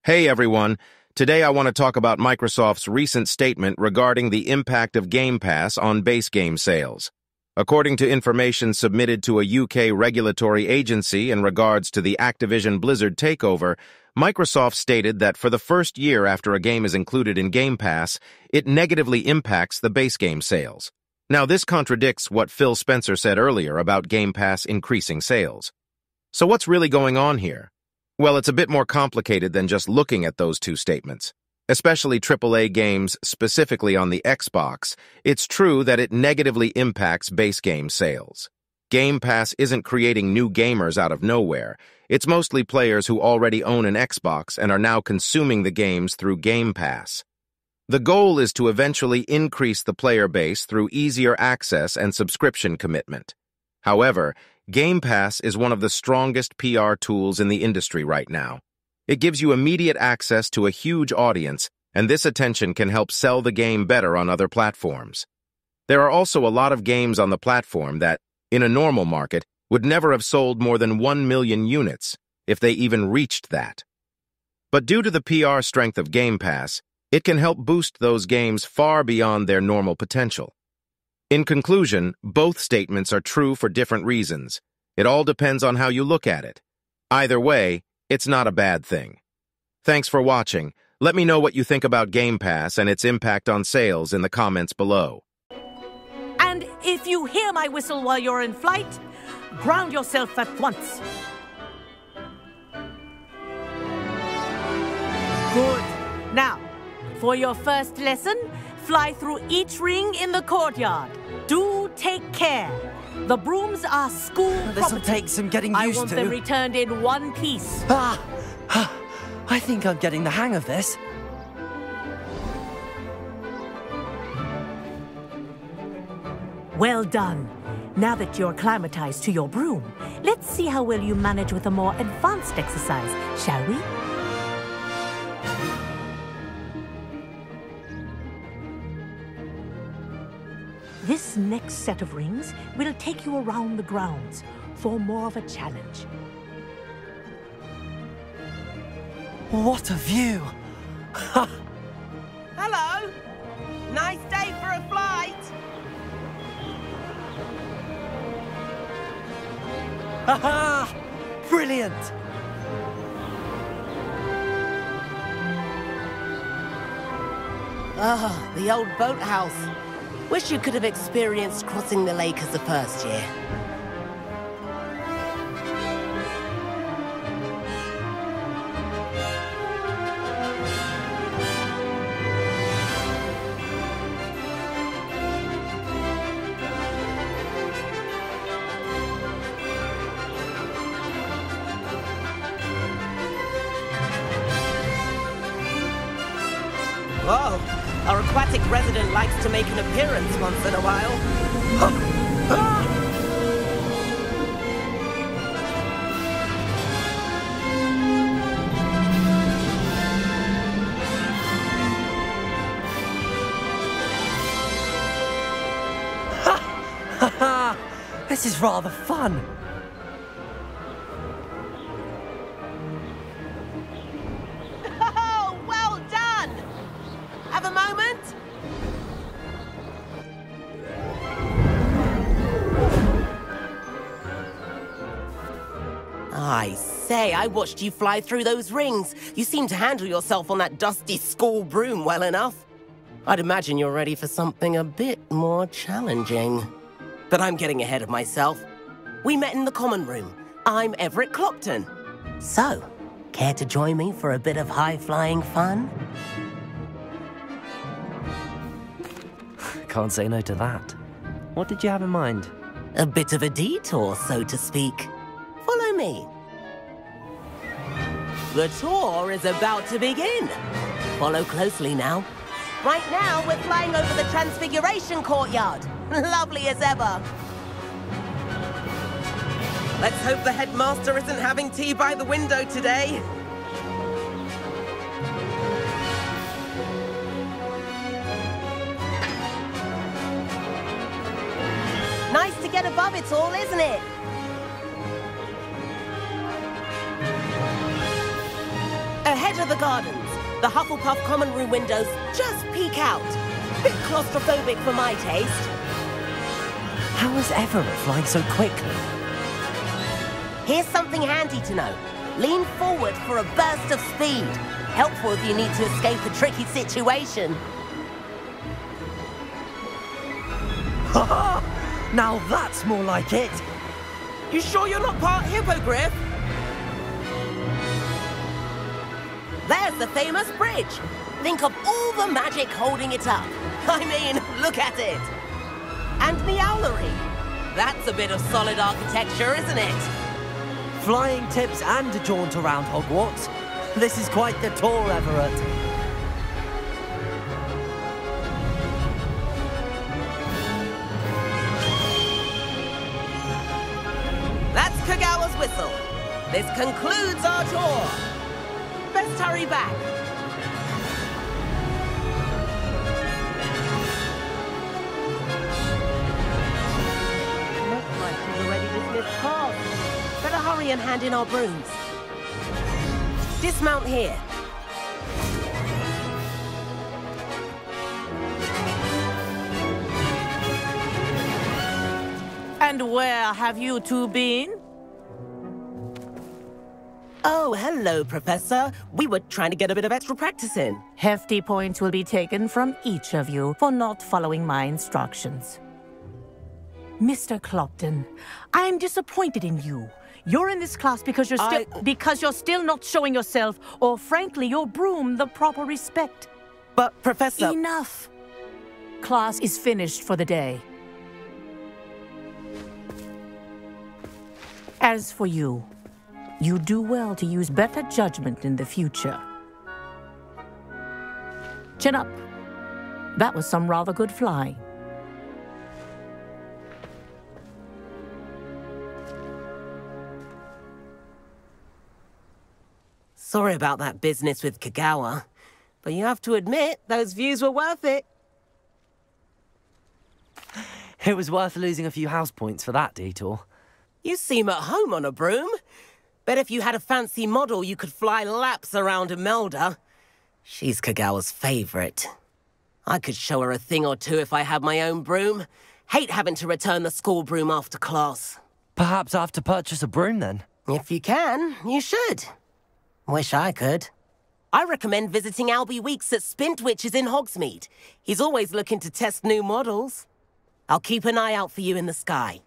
Hey everyone, today I want to talk about Microsoft's recent statement regarding the impact of Game Pass on base game sales. According to information submitted to a UK regulatory agency in regards to the Activision Blizzard takeover, Microsoft stated that for the first year after a game is included in Game Pass, it negatively impacts the base game sales. Now this contradicts what Phill Spencer said earlier about Game Pass increasing sales. So what's really going on here? Well, it's a bit more complicated than just looking at those two statements. Especially AAA games, specifically on the Xbox, it's true that it negatively impacts base game sales. Game Pass isn't creating new gamers out of nowhere. It's mostly players who already own an Xbox and are now consuming the games through Game Pass. The goal is to eventually increase the player base through easier access and subscription commitment. However, Game Pass is one of the strongest PR tools in the industry right now. It gives you immediate access to a huge audience, and this attention can help sell the game better on other platforms. There are also a lot of games on the platform that, in a normal market, would never have sold more than 1 million units, if they even reached that. But due to the PR strength of Game Pass, it can help boost those games far beyond their normal potential. In conclusion, both statements are true for different reasons. It all depends on how you look at it. Either way, it's not a bad thing. Thanks for watching. Let me know what you think about Game Pass and its impact on sales in the comments below. And if you hear my whistle while you're in flight, ground yourself at once. Good. Now, for your first lesson, fly through each ring in the courtyard. Do take care. The brooms are school property. This'll take some getting used to. I want them returned in one piece. I think I'm getting the hang of this. Well done. Now that you're acclimatized to your broom, let's see how well you manage with a more advanced exercise, shall we? This next set of rings will take you around the grounds for more of a challenge. What a view! Hello! Nice day for a flight! Ha-ha! Brilliant! Ah, the old boathouse. Wish you could have experienced crossing the lake as a first year. Whoa! Our aquatic resident likes to make an appearance once in a while. This is rather fun. Oh, well done! Have a moment? I say, I watched you fly through those rings. You seem to handle yourself on that dusty school broom well enough. I'd imagine you're ready for something a bit more challenging. But I'm getting ahead of myself. We met in the common room. I'm Everett Clopton. So, care to join me for a bit of high-flying fun? Can't say no to that. What did you have in mind? A bit of a detour, so to speak. Follow me. The tour is about to begin. Follow closely now. Right now, we're flying over the Transfiguration Courtyard. Lovely as ever. Let's hope the headmaster isn't having tea by the window today. Nice to get above it all, isn't it? Ahead edge of the gardens. The Hufflepuff common room windows just peek out. Bit claustrophobic for my taste. How is Everett flying so quickly? Here's something handy to know. Lean forward for a burst of speed. Helpful if you need to escape a tricky situation. Now that's more like it. You sure you're not part hippogriff? There's the famous bridge. Think of all the magic holding it up. I mean, look at it. And the owlery. That's a bit of solid architecture, isn't it? Flying tips and a jaunt around Hogwarts. This is quite the tour, Everett. That's Kagawa's whistle. This concludes our tour. Best hurry back. Looks like she's already dismissed class. Better hurry and hand in our brooms. Dismount here. And where have you two been? Oh, hello, Professor. We were trying to get a bit of extra practice in. Hefty points will be taken from each of you for not following my instructions. Mr. Clopton, I'm disappointed in you. You're in this class because you're still not showing yourself, or frankly, your broom the proper respect. But, Professor... Enough. Class is finished for the day. As for you, you do well to use better judgment in the future. Chin up. That was some rather good flying. Sorry about that business with Kagawa, but you have to admit, those views were worth it. It was worth losing a few house points for that detour. You seem at home on a broom. Bet if you had a fancy model, you could fly laps around Imelda. She's Kagawa's favorite. I could show her a thing or two if I had my own broom. Hate having to return the school broom after class. Perhaps I have to purchase a broom then. If you can, you should. Wish I could. I recommend visiting Albie Weeks at Spintwitches in Hogsmeade. He's always looking to test new models. I'll keep an eye out for you in the sky.